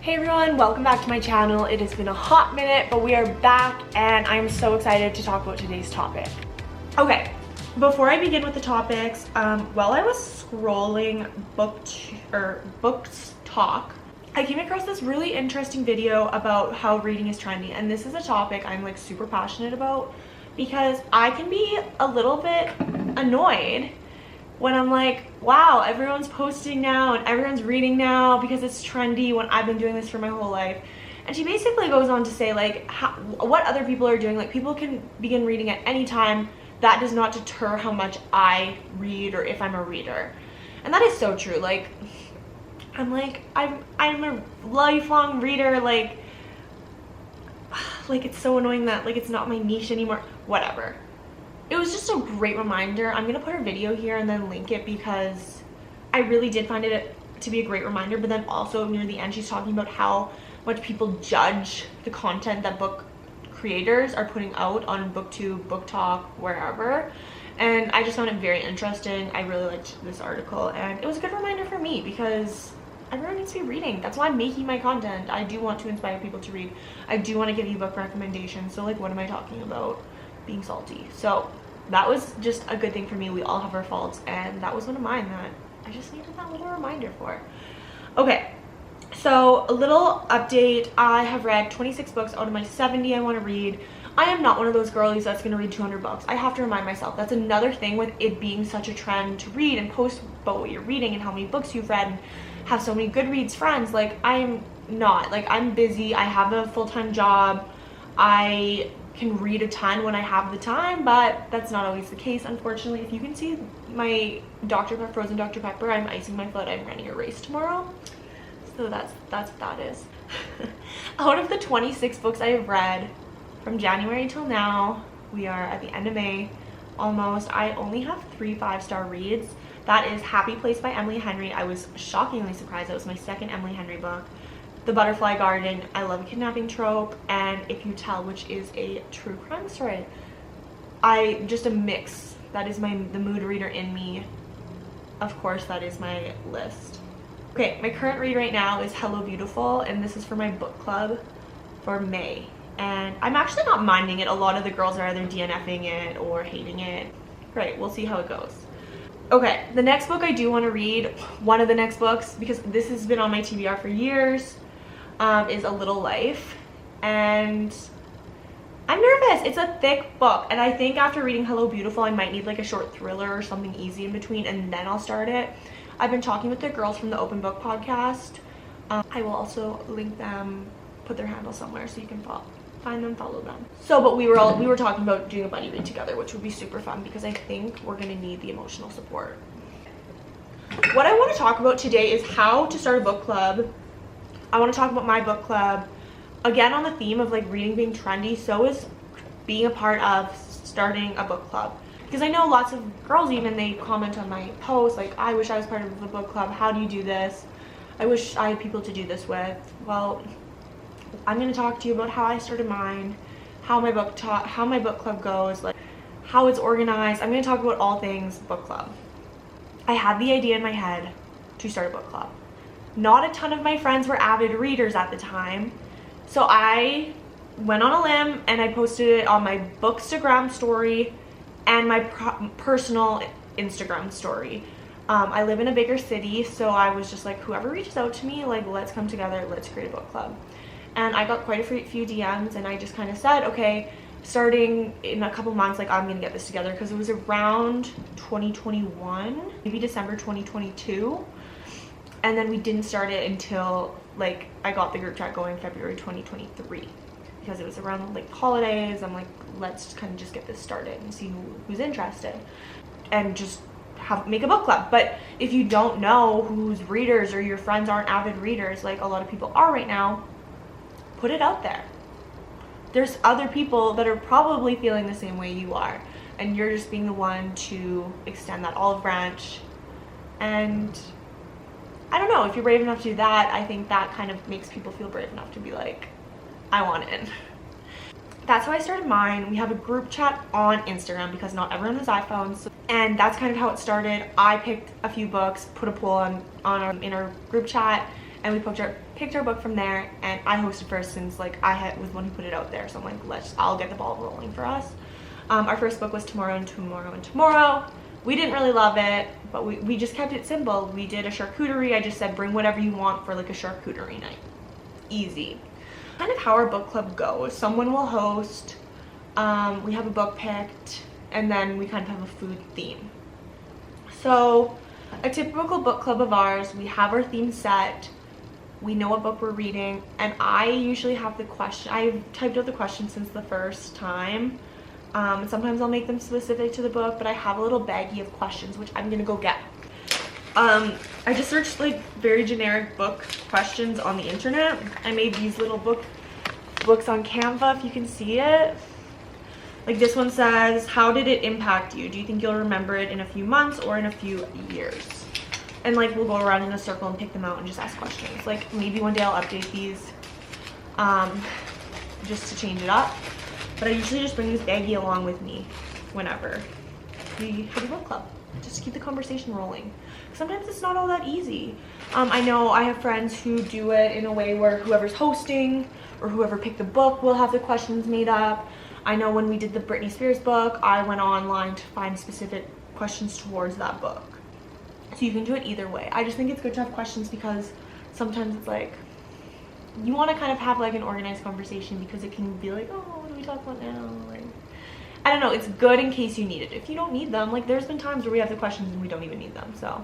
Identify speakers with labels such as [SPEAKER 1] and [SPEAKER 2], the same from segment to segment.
[SPEAKER 1] Hey everyone, welcome back to my channel. It has been a hot minute, but we are back and I'm so excited to talk about today's topic. Okay, before I begin with the topics, while I was scrolling books talk, I came across this really interesting video about how reading is trendy, and this is a topic I'm like super passionate about because I can be a little bit annoyed when I'm like, wow, everyone's posting now and everyone's reading now because it's trendy when I've been doing this for my whole life. And she basically goes on to say like what other people are doing, like people can begin reading at any time. That does not deter how much I read or if I'm a reader. And that is so true. Like I'm a lifelong reader, like it's so annoying that like it's not my niche anymore. Whatever. It was just a great reminder. I'm gonna put her video here and then link it because I really did find it to be a great reminder. But then also near the end she's talking about how much people judge the content that book creators are putting out on booktube, book talk, wherever. And I just found it very interesting. I really liked this article and it was a good reminder for me because everyone needs to be reading. That's why I'm making my content. I do want to inspire people to read. I do want to give you book recommendations. So like, what am I talking about? Being salty. So that was just a good thing for me. We all have our faults and that was one of mine that I just needed that little reminder for. Okay, so a little update. I have read 26 books out of my 70 I want to read. I am not one of those girlies that's going to read 200 books. I have to remind myself. That's another thing with it being such a trend to read and post about what you're reading and how many books you've read and have so many Goodreads friends. Like I'm not. Like I'm busy. I have a full-time job. I can read a ton when I have the time, but that's not always the case, unfortunately. If you can see my frozen Dr. Pepper, I'm icing my foot. I'm running a race tomorrow. So that's what that is. Out of the 26 books I have read from January till now, we are at the end of May almost, I only have 3 5-star reads. That is Happy Place by Emily Henry. I was shockingly surprised. That was my second Emily Henry book. The Butterfly Garden, I love a kidnapping trope, and If You Tell, which is a true crime story. Just a mix. That is the mood reader in me. Of course, that is my list. Okay, my current read right now is Hello Beautiful, and this is for my book club for May. And I'm actually not minding it. A lot of the girls are either DNFing it or hating it. Great, we'll see how it goes. Okay, the next book I do want to read, one of the next books, because this has been on my TBR for years, is A Little Life, and I'm nervous. It's a thick book, and I think after reading Hello Beautiful I might need like a short thriller or something easy in between, and then I'll start it. I've been talking with the girls from the Open Book podcast. I will also link them, put their handle somewhere so you can find them, follow them. So but we were talking about doing a buddy read together, which would be super fun because I think we're gonna need the emotional support. What I want to talk about today is how to start a book club. I want to talk about my book club. Again, on the theme of like reading being trendy, so is being a part of starting a book club. Because I know lots of girls even, they comment on my posts like, I wish I was part of a book club. How do you do this? I wish I had people to do this with. Well, I'm going to talk to you about how I started mine, how my book club goes, like how it's organized. I'm going to talk about all things book club. I had the idea in my head to start a book club. Not a ton of my friends were avid readers at the time, so I went on a limb and I posted it on my Bookstagram story and my personal Instagram story. I live in a bigger city, so I was just like, whoever reaches out to me, like, let's come together, let's create a book club. And I got quite a few DMs, and I just kind of said, okay, starting in a couple months, like, I'm gonna get this together, because it was around 2021, maybe December 2022. And then we didn't start it until like I got the group chat going February 2023 because it was around like holidays. I'm like, let's kind of just get this started and see who's interested and just make a book club. But if you don't know who's readers or your friends aren't avid readers, like a lot of people are right now, put it out there. There's other people that are probably feeling the same way you are, and you're just being the one to extend that olive branch. And I don't know, if you're brave enough to do that, I think that kind of makes people feel brave enough to be like, I want in. That's how I started mine. We have a group chat on Instagram because not everyone has iPhones, and that's kind of how it started. I picked a few books, put a poll in our group chat, and we picked our book from there, and I hosted first since like was the one who put it out there, so I'm like, I'll get the ball rolling for us. Our first book was Tomorrow and Tomorrow and Tomorrow. We didn't really love it, but we just kept it simple. We did a charcuterie. I just said bring whatever you want for like a charcuterie night. Easy. Kind of how our book club goes. Someone will host, we have a book picked, and then we kind of have a food theme. So a typical book club of ours, we have our theme set, we know what book we're reading, and I usually have the question. I've typed out the questions since the first time. Sometimes I'll make them specific to the book, but I have a little baggie of questions, which I'm gonna go get. I just searched like very generic book questions on the internet. I made these little books on Canva, if you can see it. Like this one says, how did it impact you? Do you think you'll remember it in a few months or in a few years? And like we'll go around in a circle and pick them out and just ask questions. Like maybe one day I'll update these just to change it up. But I usually just bring this baggie along with me whenever we have a book club, just to keep the conversation rolling. Sometimes it's not all that easy. I know I have friends who do it in a way where whoever's hosting or whoever picked the book will have the questions made up. I know when we did the Britney Spears book, I went online to find specific questions towards that book. So you can do it either way. I just think it's good to have questions because sometimes it's like, you want to kind of have like an organized conversation because it can be like, oh, what do we talk about now? Like, I don't know, it's good in case you need it. If you don't need them, like there's been times where we have the questions and we don't even need them. So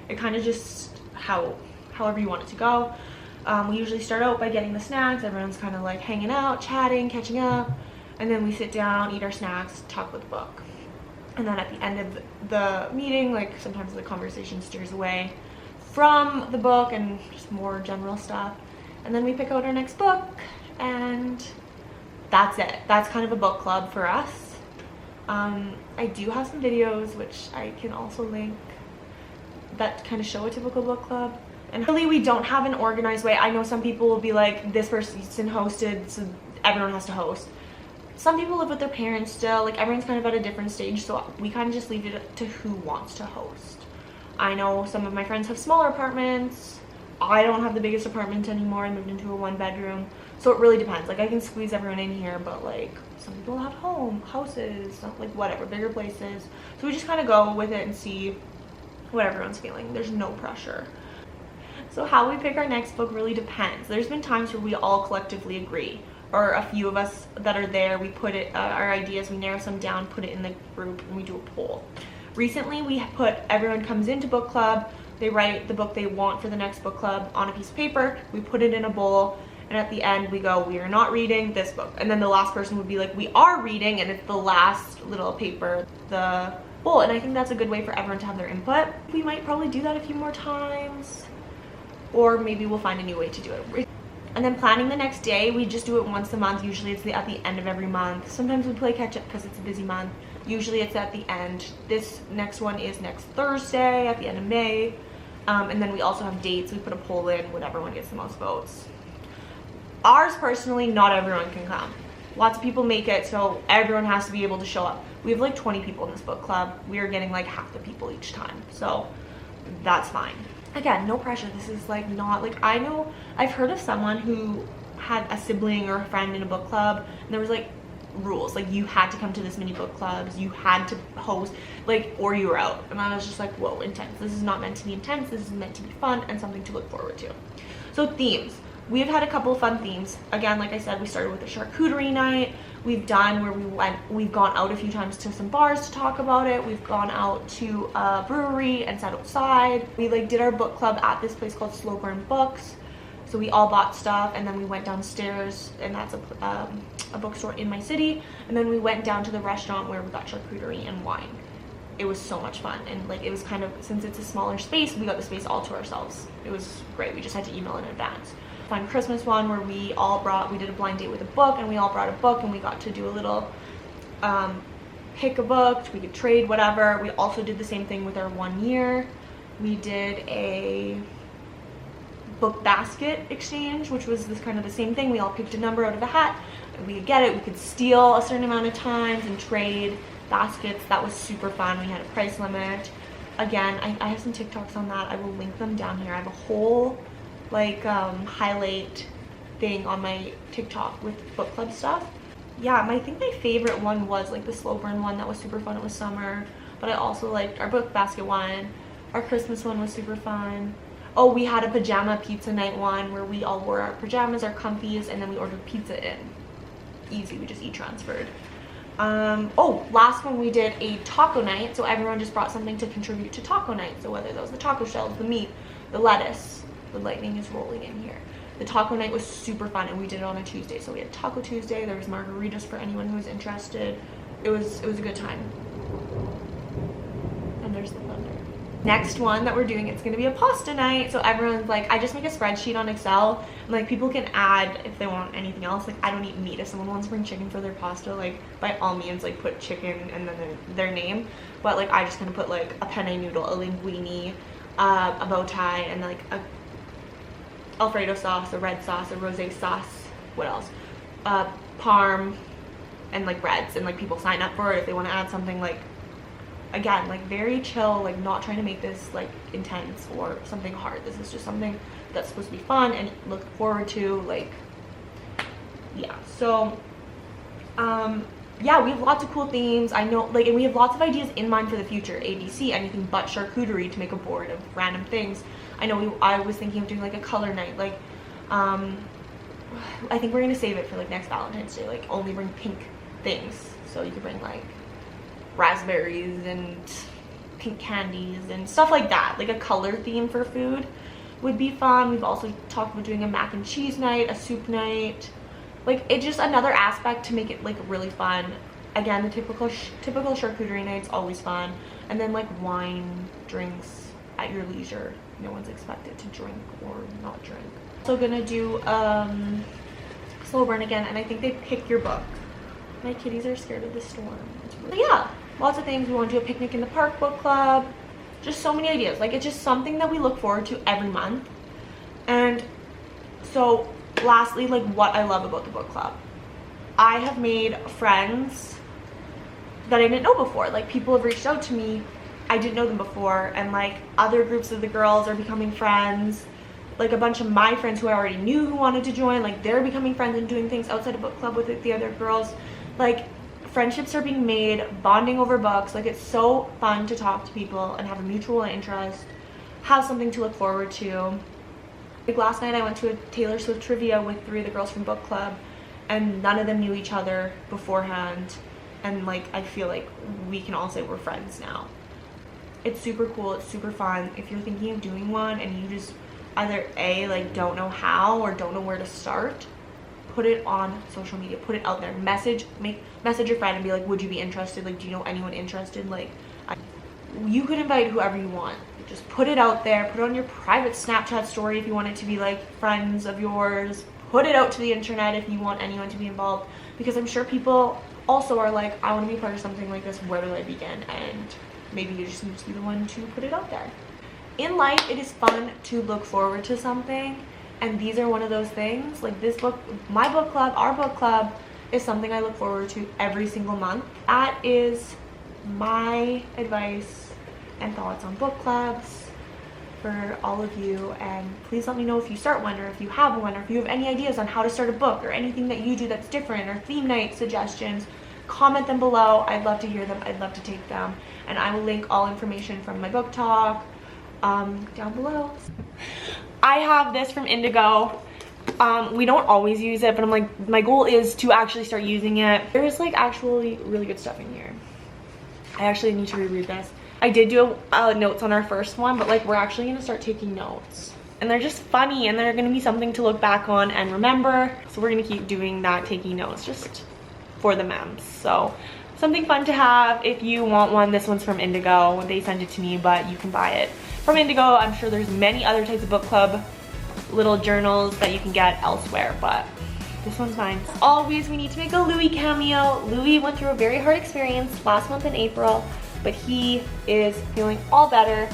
[SPEAKER 1] it kind of just however you want it to go. We usually start out by getting the snacks. Everyone's kind of like hanging out, chatting, catching up. And then we sit down, eat our snacks, talk with the book. And then at the end of the meeting, like sometimes the conversation steers away from the book and just more general stuff. And then we pick out our next book, and that's it. That's kind of a book club for us. I do have some videos, which I can also link, that kind of show a typical book club. And really, we don't have an organized way. I know some people will be like, this person hosted, so everyone has to host. Some people live with their parents still, like everyone's kind of at a different stage, so we kind of just leave it to who wants to host. I know some of my friends have smaller apartments. I don't have the biggest apartment anymore. I moved into a 1-bedroom, so it really depends. Like I can squeeze everyone in here, but like some people have houses, like whatever, bigger places. So we just kind of go with it and see what everyone's feeling. There's no pressure. So how we pick our next book really depends. There's been times where we all collectively agree, or a few of us that are there, we put it, our ideas, we narrow some down, put it in the group, and we do a poll. Recently, we put, everyone comes into book club, they write the book they want for the next book club on a piece of paper, we put it in a bowl, and at the end we go, we are not reading this book. And then the last person would be like, we are reading, and it's the last little paper, the bowl. And I think that's a good way for everyone to have their input. We might probably do that a few more times, or maybe we'll find a new way to do it. And then planning the next day, we just do it once a month. Usually it's at the end of every month. Sometimes we play catch up because it's a busy month. Usually it's at the end. This next one is next Thursday at the end of May. And then we also have dates. We put a poll in, whatever one gets the most votes. Ours personally, not everyone can come. Lots of people make it, so everyone has to be able to show up. We have like 20 people in this book club. We are getting like half the people each time, so that's fine. Again, no pressure. This is like not like, I know I've heard of someone who had a sibling or a friend in a book club, and there was like rules, like you had to come to this many book clubs, you had to host, like, or you were out. And I was just like, whoa, intense. This is not meant to be intense. This is meant to be fun and something to look forward to. So themes, we've had a couple of fun themes. Again, like I said, we started with a charcuterie night. We've done where we've gone out a few times to some bars to talk about it. We've gone out to a brewery and sat outside. We like did our book club at this place called Slow Burn Books. So we all bought stuff, and then we went downstairs, and that's a bookstore in my city. And then we went down to the restaurant where we got charcuterie and wine. It was so much fun, and like it was kind of, since it's a smaller space, we got the space all to ourselves. It was great. We just had to email in advance. Fun Christmas one where we did a blind date with a book, and we all brought a book, and we got to do a little pick a book, we could trade, whatever. We also did the same thing with our 1 year. We did a book basket exchange, which was this kind of the same thing. We all picked a number out of a hat, and we could get it. We could steal a certain amount of times and trade baskets. That was super fun. We had a price limit. Again, I have some TikToks on that. I will link them down here. I have a whole like highlight thing on my TikTok with book club stuff. Yeah, I think my favorite one was like the slow burn one. That was super fun. It was summer, but I also liked our book basket one. Our Christmas one was super fun. Oh, we had a pajama pizza night one where we all wore our pajamas, our comfies, and then we ordered pizza in. Easy, we just e-transferred. Oh, last one we did a taco night, so everyone just brought something to contribute to taco night. So whether that was the taco shells, the meat, the lettuce, the lightning is rolling in here. The taco night was super fun, and we did it on a Tuesday. So we had Taco Tuesday. There was margaritas for anyone who was interested. It was a good time. And there's the thunder. Next one that we're doing, it's gonna be a pasta night. So everyone's like, I just make a spreadsheet on Excel, and like people can add if they want anything else. Like I don't eat meat. If someone wants to bring chicken for their pasta, like by all means, like put chicken and then their name. But like I just kind of put like a penne noodle, a linguine, a bow tie, and like a Alfredo sauce, a red sauce, a rosé sauce. What else? Parm, and like reds. And like people sign up for it if they want to add something. Like again, like very chill, like not trying to make this like intense or something hard. This is just something that's supposed to be fun and look forward to. Like yeah, so yeah, we have lots of cool themes. I know, like, and we have lots of ideas in mind for the future. ABC, anything but charcuterie, to make a board of random things. I know I was thinking of doing like a color night. Like I think we're gonna save it for like next Valentine's Day. Like only bring pink things, so you could bring like raspberries and pink candies and stuff like that. Like a color theme for food would be fun. We've also talked about doing a mac and cheese night, a soup night. Like it's just another aspect to make it like really fun. Again, the typical charcuterie night's always fun, and then like wine, drinks at your leisure. No one's expected to drink or not drink. So gonna do slow burn again, and I think they pick your book. My kitties are scared of the storm. But yeah, lots of things. We want to do a picnic in the park book club. Just so many ideas. Like it's just something that we look forward to every month. And so lastly, like what I love about the book club, I have made friends that I didn't know before. Like people have reached out to me, I didn't know them before, and like other groups of the girls are becoming friends. Like a bunch of my friends who I already knew who wanted to join, like they're becoming friends and doing things outside of book club with the other girls. Like friendships are being made, bonding over books. Like it's so fun to talk to people and have a mutual interest, have something to look forward to. Like last night I went to a Taylor Swift trivia with 3 of the girls from book club, and none of them knew each other beforehand, and like I feel like we can all say we're friends now. It's super cool, it's super fun. If you're thinking of doing one and you just either A, like don't know how or don't know where to start, put it on social media, put it out there, message your friend and be like, would you be interested? Like, do you know anyone interested? Like you could invite whoever you want. Just put it out there, put it on your private Snapchat story if you want it to be like friends of yours. Put it out to the internet if you want anyone to be involved, because I'm sure people also are like, I want to be part of something like this, where do I begin? And maybe you just need to be the one to put it out there. In life, it is fun to look forward to something, and these are one of those things. Like this book, my book club, our book club, is something I look forward to every single month. That is my advice and thoughts on book clubs for all of you, and please let me know if you start one, or if you have one, or if you have any ideas on how to start a book, or anything that you do that's different, or theme night suggestions. Comment them below. I'd love to hear them. I'd love to take them, and I will link all information from my book talk down below. I have this from Indigo. We don't always use it, but I'm like, my goal is to actually start using it. There's like actually really good stuff in here. I actually need to reread this. I did do notes on our first one, but like we're actually gonna start taking notes, and they're just funny, and they're gonna be something to look back on and remember. So we're gonna keep doing that, taking notes just for the memes. So something fun to have if you want one. This one's from Indigo. They sent it to me, but you can buy it from Indigo. I'm sure there's many other types of book club little journals that you can get elsewhere, but this one's mine. Always, we need to make a Louis cameo. Louis went through a very hard experience last month in April, but he is feeling all better.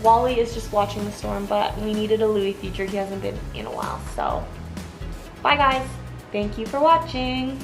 [SPEAKER 1] Wally is just watching the storm, but we needed a Louis feature. He hasn't been in a while. So bye guys, thank you for watching.